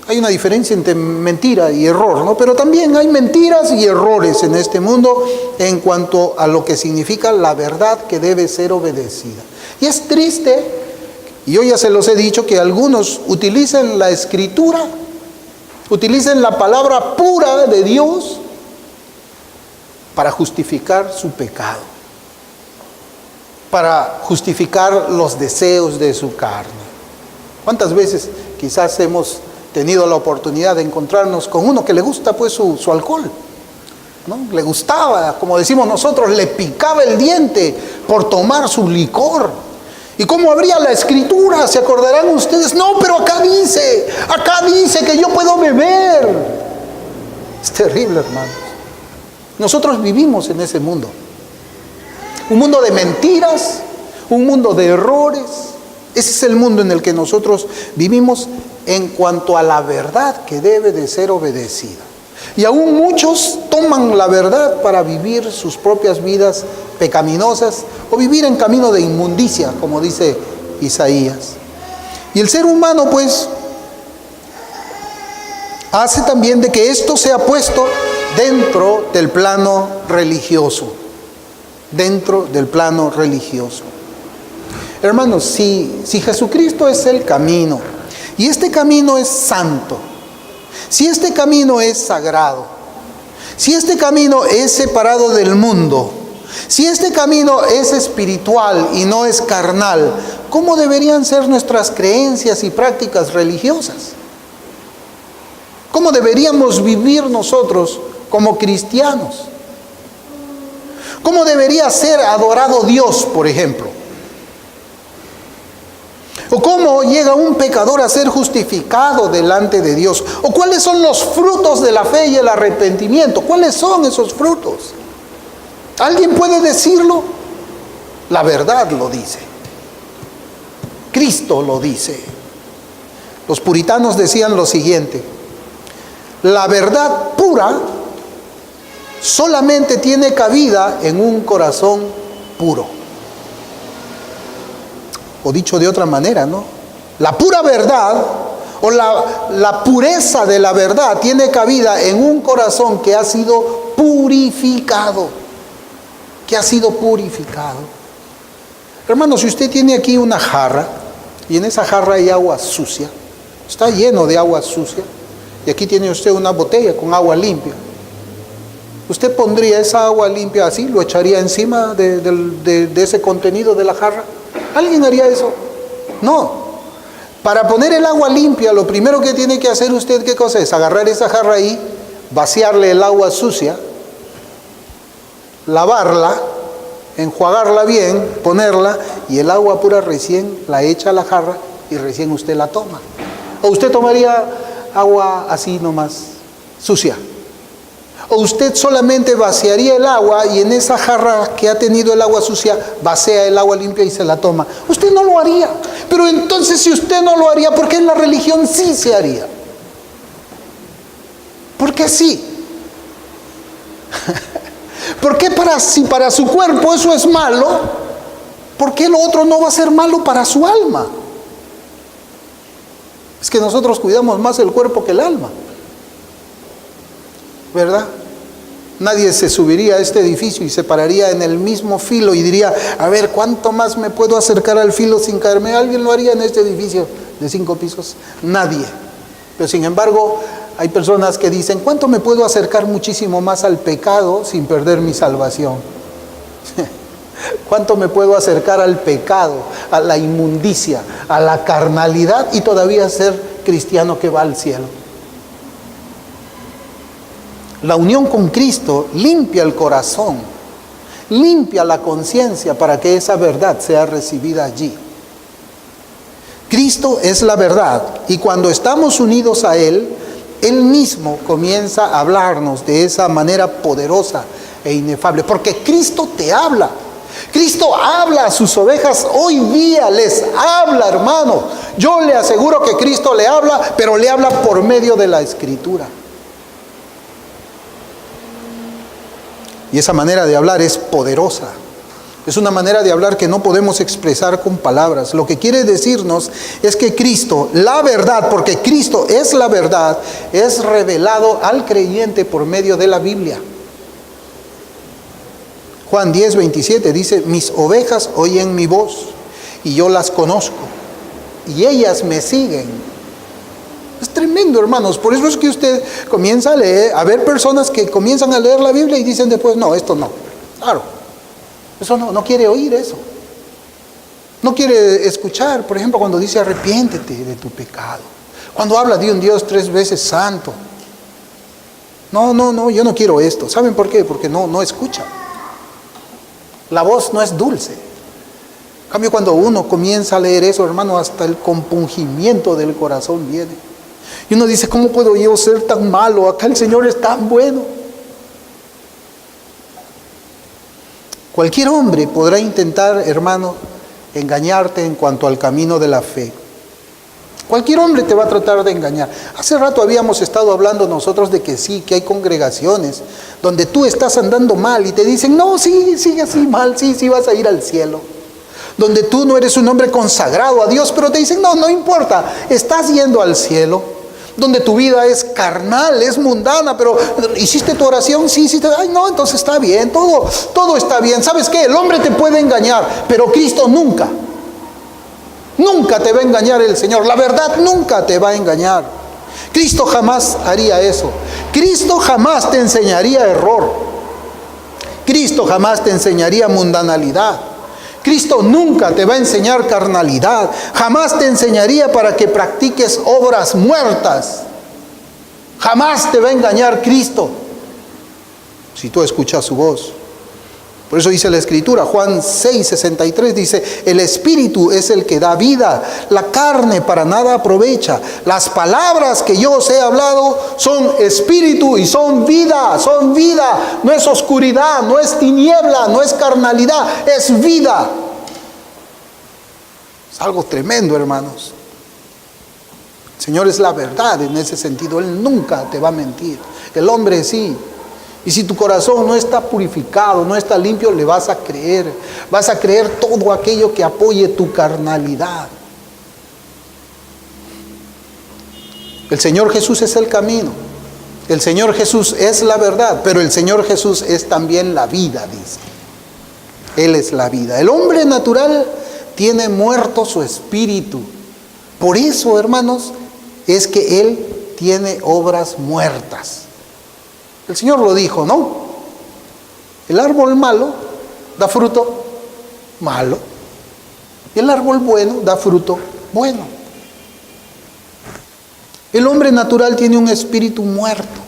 S1: Hay una diferencia entre mentira y error, ¿no? Pero también hay mentiras y errores en este mundo en cuanto a lo que significa la verdad que debe ser obedecida. Y es triste, y yo ya se los he dicho, que algunos utilicen la Escritura, utilicen la palabra pura de Dios para justificar su pecado, para justificar los deseos de su carne. ¿Cuántas veces quizás hemos tenido la oportunidad de encontrarnos con uno que le gusta pues su alcohol, ¿no? Le gustaba, como decimos nosotros, le picaba el diente por tomar su licor. ¿Y cómo abría la Escritura? ¿Se acordarán ustedes? No, pero acá dice que yo puedo beber. Es terrible, hermanos. Nosotros vivimos en ese mundo. Un mundo de mentiras, un mundo de errores. Ese es el mundo en el que nosotros vivimos en cuanto a la verdad que debe de ser obedecida. Y aún muchos toman la verdad para vivir sus propias vidas pecaminosas o vivir en camino de inmundicia, como dice Isaías. Y el ser humano pues hace también de que esto sea puesto dentro del plano religioso. Dentro del plano religioso. Hermanos, si Jesucristo es el camino, y este camino es santo, si este camino es sagrado, si este camino es separado del mundo, si este camino es espiritual y no es carnal, ¿cómo deberían ser nuestras creencias y prácticas religiosas? ¿Cómo deberíamos vivir nosotros como cristianos? ¿Cómo debería ser adorado Dios, por ejemplo? ¿O cómo llega un pecador a ser justificado delante de Dios? ¿O cuáles son los frutos de la fe y el arrepentimiento? ¿Cuáles son esos frutos? ¿Alguien puede decirlo? La verdad lo dice. Cristo lo dice. Los puritanos decían lo siguiente: la verdad pura solamente tiene cabida en un corazón puro. O dicho de otra manera, ¿no? La pura verdad o la pureza de la verdad tiene cabida en un corazón que ha sido purificado. Que ha sido purificado. Hermano, si usted tiene aquí una jarra y en esa jarra hay agua sucia, está lleno de agua sucia, y aquí tiene usted una botella con agua limpia, ¿usted pondría esa agua limpia así? ¿Lo echaría encima de ese contenido de la jarra? ¿Alguien haría eso? No. Para poner el agua limpia, lo primero que tiene que hacer usted, ¿qué cosa es? Agarrar esa jarra ahí, vaciarle el agua sucia, lavarla, enjuagarla bien, ponerla, y el agua pura recién la echa a la jarra y recién usted la toma. ¿O usted tomaría agua así nomás, sucia? ¿O usted solamente vaciaría el agua y en esa jarra que ha tenido el agua sucia vacía el agua limpia y se la toma? Usted no lo haría. Pero entonces, si usted no lo haría, ¿por qué en la religión sí se haría? ¿Por qué sí? ¿Por qué si para su cuerpo eso es malo, por qué lo otro no va a ser malo para su alma? Es que nosotros cuidamos más el cuerpo que el alma, ¿verdad? Nadie se subiría a este edificio y se pararía en el mismo filo y diría: a ver, ¿cuánto más me puedo acercar al filo sin caerme? ¿Alguien lo haría en este edificio de 5 pisos? Nadie. Pero sin embargo, hay personas que dicen: ¿cuánto me puedo acercar muchísimo más al pecado sin perder mi salvación? ¿Cuánto me puedo acercar al pecado, a la inmundicia, a la carnalidad y todavía ser cristiano que va al cielo? La unión con Cristo limpia el corazón, limpia la conciencia para que esa verdad sea recibida allí. Cristo es la verdad, y cuando estamos unidos a Él, Él mismo comienza a hablarnos de esa manera poderosa e inefable, porque Cristo te habla. Cristo habla a sus ovejas hoy día, les habla, hermano. Yo le aseguro que Cristo le habla, pero le habla por medio de la Escritura. Y esa manera de hablar es poderosa. Es una manera de hablar que no podemos expresar con palabras. Lo que quiere decirnos es que Cristo, la verdad, porque Cristo es la verdad, es revelado al creyente por medio de la Biblia. Juan 10:27 dice: mis ovejas oyen mi voz y yo las conozco y ellas me siguen. Es tremendo, hermanos. Por eso es que usted comienza a leer, a ver personas que comienzan a leer la Biblia y dicen después: no, esto no. Claro. Eso no quiere oír eso. No quiere escuchar, por ejemplo, cuando dice arrepiéntete de tu pecado. Cuando habla de un Dios 3 veces santo. No, yo no quiero esto. ¿Saben por qué? Porque no escucha. La voz no es dulce. En cambio, cuando uno comienza a leer eso, hermano, hasta el compungimiento del corazón viene. Y uno dice: ¿cómo puedo yo ser tan malo? Acá el Señor es tan bueno. Cualquier hombre podrá intentar, hermano, engañarte en cuanto al camino de la fe. Cualquier hombre te va a tratar de engañar. Hace rato habíamos estado hablando nosotros de que sí, que hay congregaciones donde tú estás andando mal y te dicen: no, sí, sigue así mal, sí vas a ir al cielo. Donde tú no eres un hombre consagrado a Dios, pero te dicen: no importa, estás yendo al cielo. Donde tu vida es carnal, es mundana, pero ¿hiciste tu oración? Sí, hiciste. Ay, no, entonces está bien, todo está bien. ¿Sabes qué? El hombre te puede engañar, pero Cristo nunca te va a engañar el Señor. La verdad nunca te va a engañar. Cristo jamás haría eso. Cristo jamás te enseñaría error. Cristo jamás te enseñaría mundanalidad. Cristo nunca te va a enseñar carnalidad. Jamás te enseñaría para que practiques obras muertas. Jamás te va a engañar Cristo si tú escuchas su voz. Por eso dice la Escritura, Juan 6:63 dice: el Espíritu es el que da vida, la carne para nada aprovecha. Las palabras que yo os he hablado son espíritu y son vida, no es oscuridad, no es tiniebla, no es carnalidad, es vida. Es algo tremendo, hermanos. El Señor es la verdad en ese sentido, Él nunca te va a mentir. El hombre sí. Y si tu corazón no está purificado, no está limpio, le vas a creer. Vas a creer todo aquello que apoye tu carnalidad. El Señor Jesús es el camino. El Señor Jesús es la verdad, pero el Señor Jesús es también la vida, dice. Él es la vida. El hombre natural tiene muerto su espíritu. Por eso, hermanos, es que Él tiene obras muertas. El Señor lo dijo, ¿no? El árbol malo da fruto malo. Y el árbol bueno da fruto bueno. El hombre natural tiene un espíritu muerto.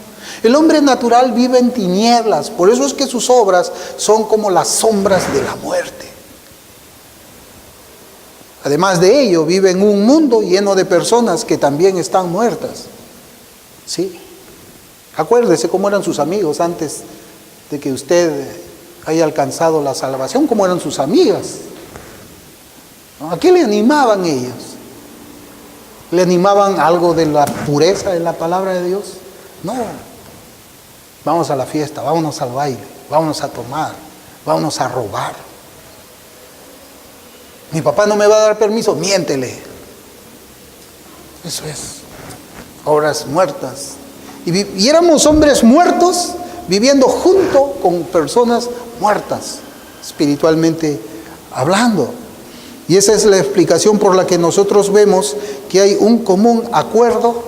S1: El hombre natural vive en tinieblas. Por eso es que sus obras son como las sombras de la muerte. Además de ello, vive en un mundo lleno de personas que también están muertas. ¿Sí? Acuérdese cómo eran sus amigos antes de que usted haya alcanzado la salvación, cómo eran sus amigas. ¿No? ¿A qué le animaban ellos? ¿Le animaban algo de la pureza de la palabra de Dios? No. Vamos a la fiesta, vámonos al baile, vámonos a tomar, vámonos a robar. Mi papá no me va a dar permiso, miéntele. Eso es. Obras muertas. Y éramos hombres muertos viviendo junto con personas muertas, espiritualmente hablando. Y esa es la explicación por la que nosotros vemos que hay un común acuerdo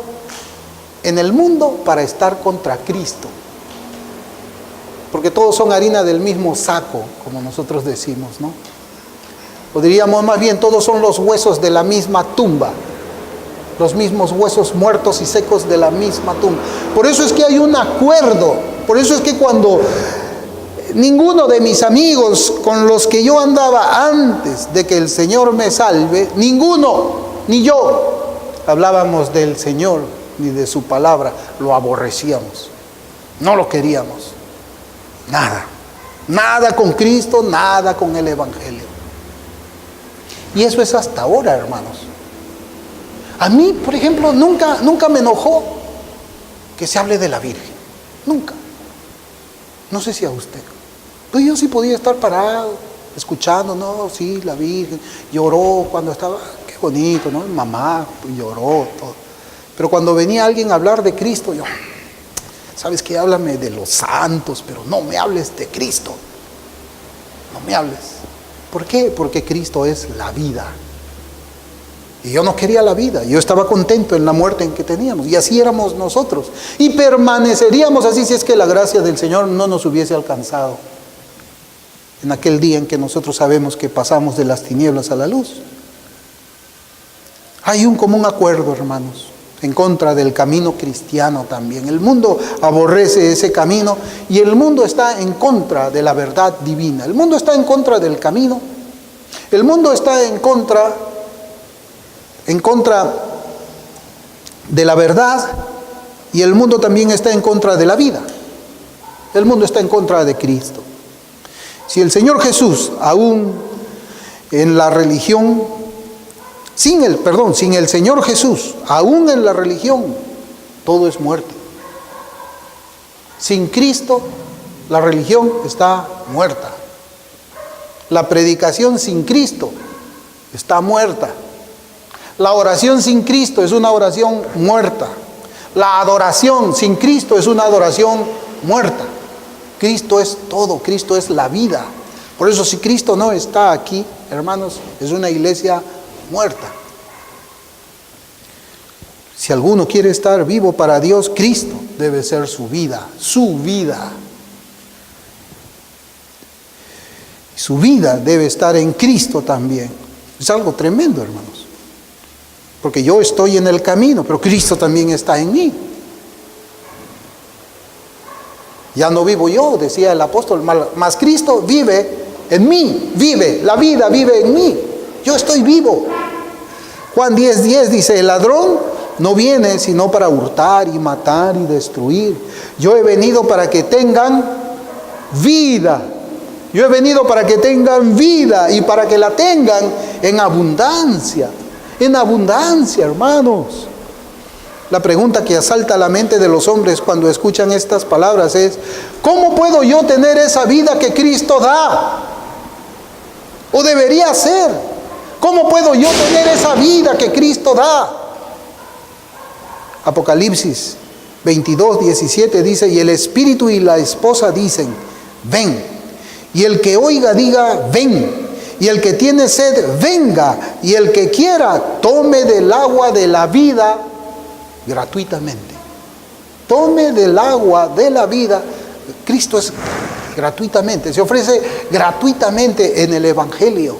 S1: en el mundo para estar contra Cristo. Porque todos son harina del mismo saco, como nosotros decimos, ¿no? O diríamos más bien, todos son los huesos de la misma tumba. Los mismos huesos muertos y secos de la misma tumba. Por eso es que hay un acuerdo. Por eso es que cuando ninguno de mis amigos con los que yo andaba antes de que el Señor me salve, ninguno, ni yo, hablábamos del Señor ni de su palabra, lo aborrecíamos. No lo queríamos. Nada con Cristo, nada con el Evangelio. Y eso es hasta ahora, hermanos. A mí, por ejemplo, nunca me enojó que se hable de la Virgen. Nunca. No sé si a usted. Pero yo sí podía estar parado escuchando, no, sí, la Virgen lloró cuando estaba, qué bonito, ¿no? Mamá lloró, todo. Pero cuando venía alguien a hablar de Cristo, yo, ¿sabes qué? Háblame de los santos, pero no me hables de Cristo. No me hables. ¿Por qué? Porque Cristo es la vida. Y yo no quería la vida, yo estaba contento en la muerte en que teníamos. Y así éramos nosotros. Y permaneceríamos así si es que la gracia del Señor no nos hubiese alcanzado. En aquel día en que nosotros sabemos que pasamos de las tinieblas a la luz. Hay un común acuerdo, hermanos, en contra del camino cristiano también. El mundo aborrece ese camino y el mundo está en contra de la verdad divina. El mundo está en contra del camino. El mundo está en contra de la verdad, y el mundo también está en contra de la vida. El mundo está en contra de Cristo. Si el Señor Jesús, aún en la religión, sin el Señor Jesús, aún en la religión, todo es muerte. Sin Cristo, la religión está muerta. La predicación sin Cristo está muerta. La oración sin Cristo es una oración muerta. La adoración sin Cristo es una adoración muerta. Cristo es todo, Cristo es la vida. Por eso si Cristo no está aquí, hermanos, es una iglesia muerta. Si alguno quiere estar vivo para Dios, Cristo debe ser su vida, su vida. Su vida debe estar en Cristo también. Es algo tremendo, hermanos. Porque yo estoy en el camino, pero Cristo también está en mí. Ya no vivo yo, decía el apóstol, mas Cristo vive en mí, la vida vive en mí. Yo estoy vivo. Juan 10:10 dice, el ladrón no viene sino para hurtar y matar y destruir. Yo he venido para que tengan vida. Yo he venido para que tengan vida y para que la tengan en abundancia. En abundancia, hermanos. La pregunta que asalta a la mente de los hombres cuando escuchan estas palabras es, ¿cómo puedo yo tener esa vida que Cristo da? ¿O debería ser? ¿Cómo puedo yo tener esa vida que Cristo da? Apocalipsis 22:17 dice, y el Espíritu y la esposa dicen, ven. Y el que oiga diga, ven. Y el que tiene sed, venga. Y el que quiera, tome del agua de la vida gratuitamente. Tome del agua de la vida. Cristo es gratuitamente. Se ofrece gratuitamente en el Evangelio.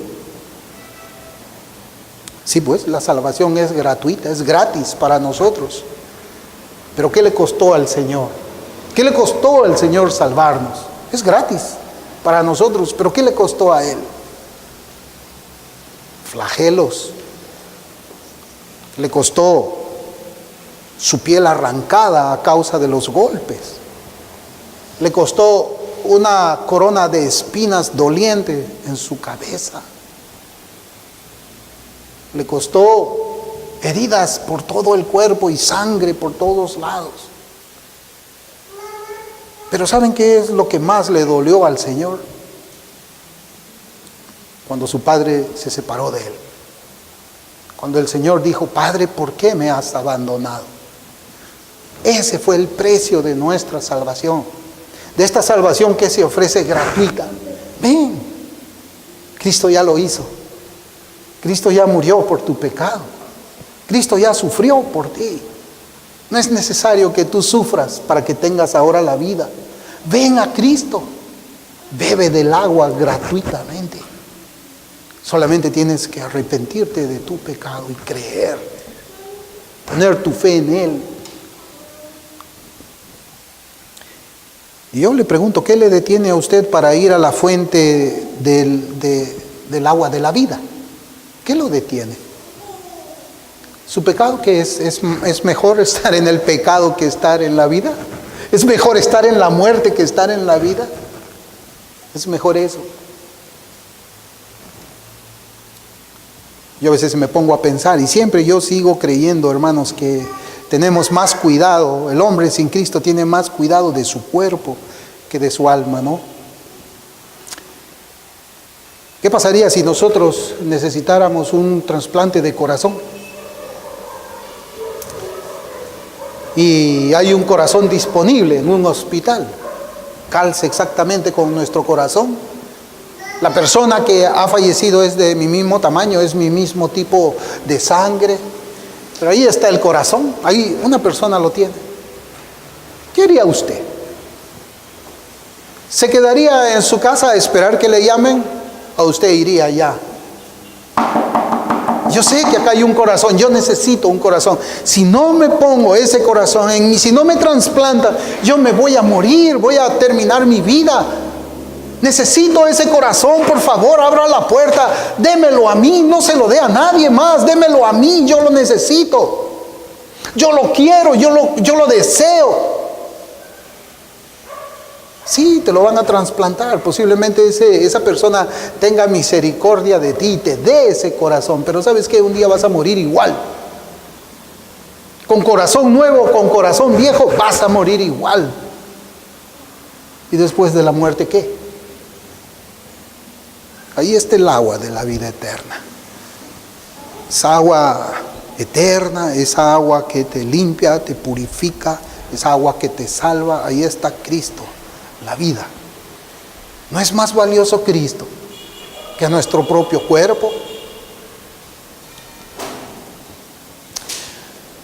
S1: Sí, pues la salvación es gratuita, es gratis para nosotros. Pero ¿qué le costó al Señor? ¿Qué le costó al Señor salvarnos? Es gratis para nosotros, pero ¿qué le costó a Él? Flagelos. Le costó su piel arrancada a causa de los golpes. Le costó una corona de espinas doliente en su cabeza. Le costó heridas por todo el cuerpo y sangre por todos lados. Pero ¿saben qué es lo que más le dolió al Señor? Cuando su padre se separó de él. Cuando el Señor dijo, Padre, ¿por qué me has abandonado? Ese fue el precio de nuestra salvación. De esta salvación que se ofrece gratuita. Ven, Cristo ya lo hizo. Cristo ya murió por tu pecado. Cristo ya sufrió por ti. No es necesario que tú sufras para que tengas ahora la vida. Ven a Cristo. Bebe del agua gratuitamente. Solamente tienes que arrepentirte de tu pecado y creer. Poner tu fe en Él. Y yo le pregunto, ¿qué le detiene a usted para ir a la fuente del agua de la vida? ¿Qué lo detiene? ¿Su pecado qué es? ¿Es mejor estar en el pecado que estar en la vida? ¿Es mejor estar en la muerte que estar en la vida? Es mejor eso. Yo a veces me pongo a pensar y siempre yo sigo creyendo, hermanos, que tenemos más cuidado. El hombre sin Cristo tiene más cuidado de su cuerpo que de su alma, ¿no? ¿Qué pasaría si nosotros necesitáramos un trasplante de corazón? Y hay un corazón disponible en un hospital, calce exactamente con nuestro corazón. La persona que ha fallecido es de mi mismo tamaño, es mi mismo tipo de sangre, pero ahí está el corazón, ahí una persona lo tiene. ¿Qué haría usted? ¿Se quedaría en su casa a esperar que le llamen o usted iría allá? Yo sé que acá hay un corazón, yo necesito un corazón. Si no me pongo ese corazón en mí, si no me trasplantan, yo me voy a morir, voy a terminar mi vida. Necesito ese corazón, por favor, abra la puerta, démelo a mí, no se lo dé a nadie más, démelo a mí, yo lo necesito. Yo lo quiero, yo lo deseo. Sí, te lo van a trasplantar. Posiblemente esa persona tenga misericordia de ti y te dé ese corazón. Pero ¿sabes qué? Un día vas a morir igual. Con corazón nuevo, con corazón viejo, vas a morir igual. ¿Y después de la muerte qué? Ahí está el agua de la vida eterna. Esa agua eterna, esa agua que te limpia, te purifica, esa agua que te salva. Ahí está Cristo. La vida. ¿No es más valioso Cristo que nuestro propio cuerpo?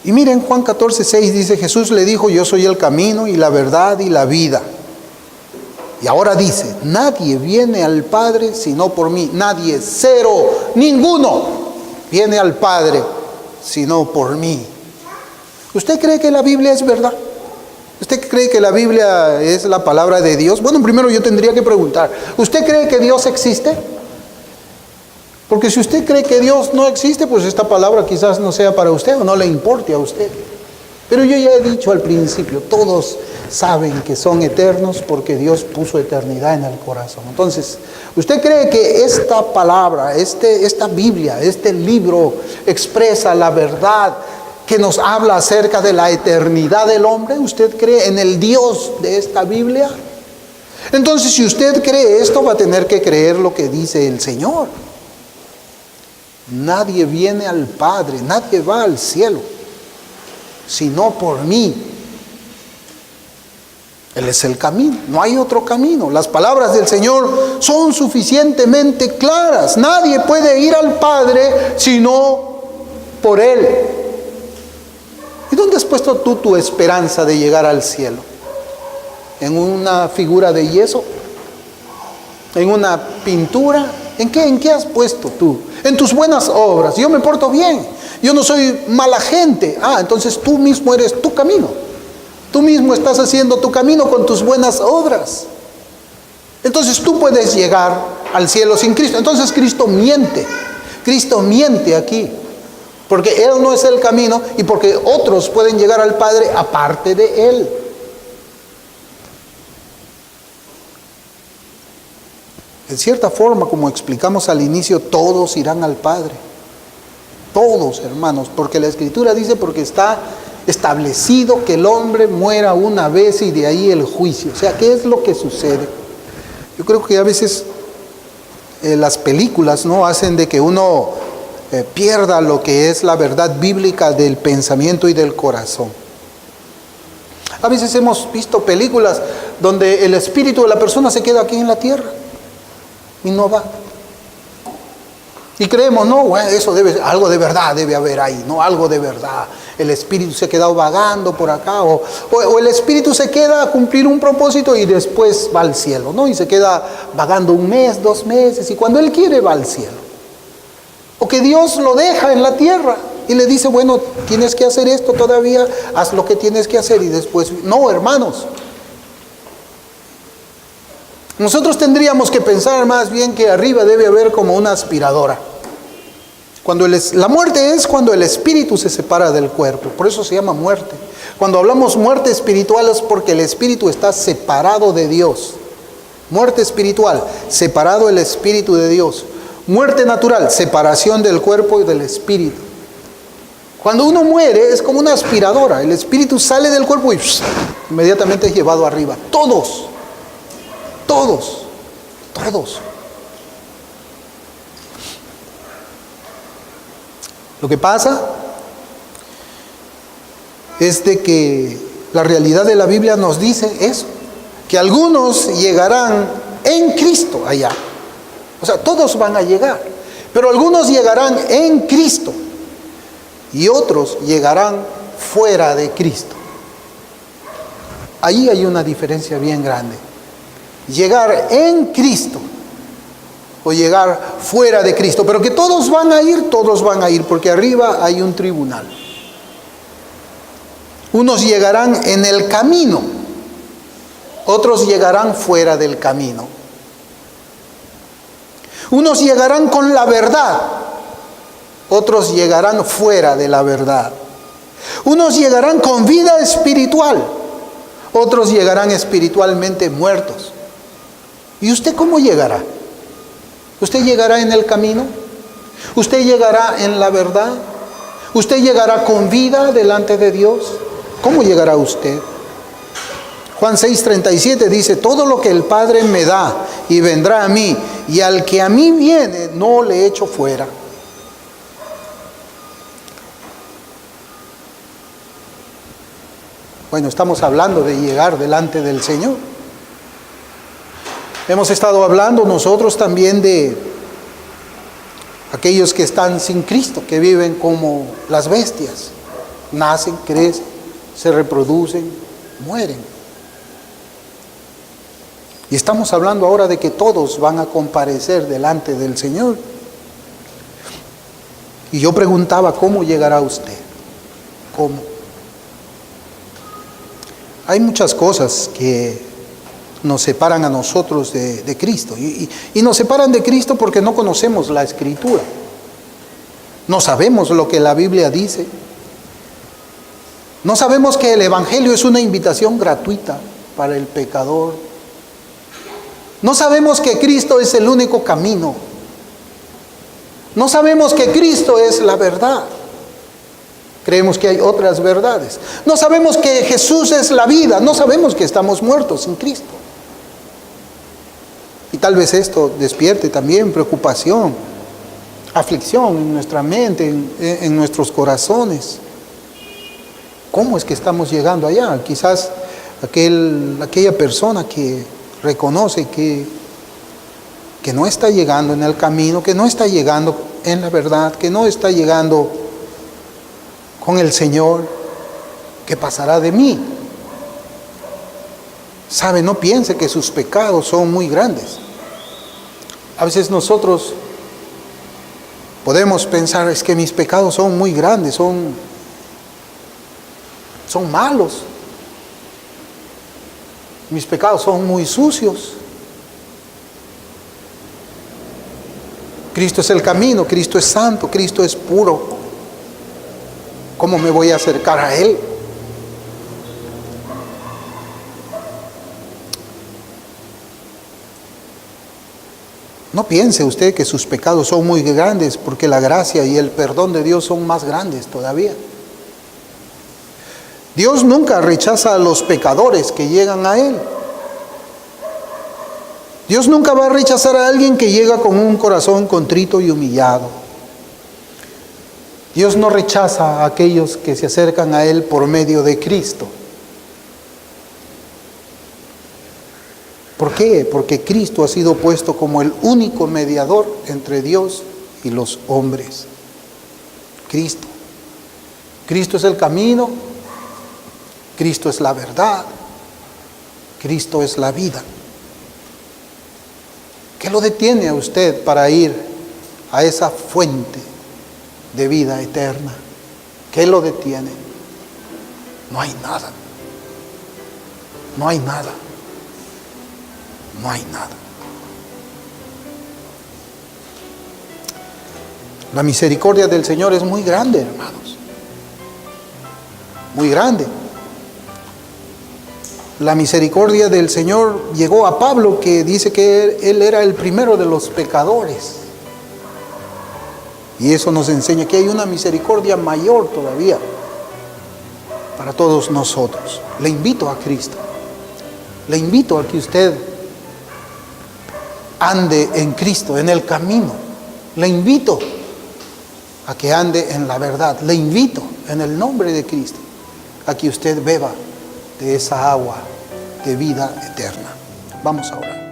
S1: Y miren, Juan 14:6 dice, Jesús le dijo, yo soy el camino y la verdad y la vida. Y ahora dice, nadie viene al Padre sino por mí. Nadie, cero, ninguno viene al Padre sino por mí. ¿Usted cree que la Biblia es verdad? ¿Usted cree que la Biblia es la palabra de Dios? Bueno, primero yo tendría que preguntar, ¿usted cree que Dios existe? Porque si usted cree que Dios no existe, pues esta palabra quizás no sea para usted o no le importe a usted. Pero yo ya he dicho al principio, todos saben que son eternos porque Dios puso eternidad en el corazón. Entonces, ¿usted cree que esta palabra, esta Biblia, este libro expresa la verdad que nos habla acerca de la eternidad del hombre? ¿Usted cree en el Dios de esta Biblia? Entonces, si usted cree esto, va a tener que creer lo que dice el Señor. Nadie viene al Padre, nadie va al cielo, sino por mí. Él es el camino, no hay otro camino. Las palabras del Señor son suficientemente claras. Nadie puede ir al Padre sino por Él. ¿Y dónde has puesto tú tu esperanza de llegar al cielo? ¿En una figura de yeso? ¿En una pintura? ¿En qué has puesto tú? En tus buenas obras. Yo me porto bien, yo no soy mala gente. Entonces tú mismo eres tu camino. Tú mismo estás haciendo tu camino con tus buenas obras. Entonces tú puedes llegar al cielo sin Cristo. Entonces Cristo miente. Cristo miente aquí. Porque Él no es el camino y porque otros pueden llegar al Padre aparte de Él. En cierta forma, como explicamos al inicio, todos irán al Padre. Todos, hermanos, porque la Escritura dice, porque está establecido que el hombre muera una vez y de ahí el juicio. O sea, ¿qué es lo que sucede? Yo creo que a veces las películas no hacen de que uno pierda lo que es la verdad bíblica del pensamiento y del corazón. A veces hemos visto películas donde el espíritu de la persona se queda aquí en la tierra y no va. Y creemos, no, bueno, eso algo de verdad debe haber ahí, no, algo de verdad. El espíritu se ha quedado vagando por acá, o el espíritu se queda a cumplir un propósito y después va al cielo, ¿no? Y se queda vagando 1 mes, 2 meses, y cuando él quiere va al cielo. O que Dios lo deja en la tierra y le dice, bueno, tienes que hacer esto todavía, haz lo que tienes que hacer, y después, no, hermanos. Nosotros tendríamos que pensar más bien que arriba debe haber como una aspiradora. La muerte es cuando el espíritu se separa del cuerpo, por eso se llama muerte. Cuando hablamos muerte espiritual es porque el espíritu está separado de Dios. Muerte espiritual, separado el espíritu de Dios. Muerte natural, separación del cuerpo y del espíritu. Cuando uno muere es como una aspiradora, el espíritu sale del cuerpo y inmediatamente es llevado arriba. Todos. Lo que pasa es de que la realidad de la Biblia nos dice eso, que algunos llegarán en Cristo allá. O sea, todos van a llegar, pero algunos llegarán en Cristo y otros llegarán fuera de Cristo. Ahí hay una diferencia bien grande. Llegar en Cristo o llegar fuera de Cristo. Pero que todos van a ir porque arriba hay un tribunal. Unos llegarán en el camino, otros llegarán fuera del camino. Unos llegarán con la verdad, otros llegarán fuera de la verdad. Unos llegarán con vida espiritual, otros llegarán espiritualmente muertos. ¿Y usted cómo llegará? ¿Usted llegará en el camino? ¿Usted llegará en la verdad? ¿Usted llegará con vida delante de Dios? ¿Cómo llegará usted? Juan 6:37 dice: todo lo que el Padre me da y vendrá a mí, y al que a mí viene no le echo fuera. Bueno, estamos hablando de llegar delante del Señor. Hemos estado hablando nosotros también de aquellos que están sin Cristo, que viven como las bestias. Nacen, crecen, se reproducen, mueren. Y estamos hablando ahora de que todos van a comparecer delante del Señor. Y yo preguntaba, ¿cómo llegará usted? ¿Cómo? Hay muchas cosas que nos separan a nosotros de Cristo. Y nos separan de Cristo porque no conocemos la Escritura. No sabemos lo que la Biblia dice. No sabemos que el Evangelio es una invitación gratuita para el pecador. No sabemos que Cristo es el único camino. No sabemos que Cristo es la verdad. Creemos que hay otras verdades. No sabemos que Jesús es la vida. No sabemos que estamos muertos sin Cristo. Y tal vez esto despierte también preocupación, aflicción en nuestra mente, en nuestros corazones. ¿Cómo es que estamos llegando allá? Quizás aquella persona que reconoce que no está llegando en el camino, que no está llegando en la verdad, que no está llegando con el Señor, ¿qué pasará de mí? ¿Sabe? No piense que sus pecados son muy grandes. A veces nosotros podemos pensar, es que mis pecados son muy grandes, son malos. Mis pecados son muy sucios. Cristo es el camino, Cristo es santo, Cristo es puro. ¿Cómo me voy a acercar a Él? No piense usted que sus pecados son muy grandes, porque la gracia y el perdón de Dios son más grandes todavía. Dios nunca rechaza a los pecadores que llegan a Él. Dios nunca va a rechazar a alguien que llega con un corazón contrito y humillado. Dios no rechaza a aquellos que se acercan a Él por medio de Cristo. ¿Por qué? Porque Cristo ha sido puesto como el único mediador entre Dios y los hombres. Cristo. Cristo es el camino. Cristo es la verdad. Cristo es la vida. ¿Qué lo detiene a usted para ir a esa fuente de vida eterna? ¿Qué lo detiene? No hay nada. No hay nada. No hay nada. La misericordia del Señor es muy grande, hermanos. Muy grande. La misericordia del Señor llegó a Pablo, que dice que él era el primero de los pecadores. Y eso nos enseña que hay una misericordia mayor todavía para todos nosotros. Le invito a Cristo. Le invito a que usted ande en Cristo, en el camino. Le invito. a que ande en la verdad. Le invito en el nombre de Cristo a que usted beba de esa agua de vida eterna. Vamos a orar.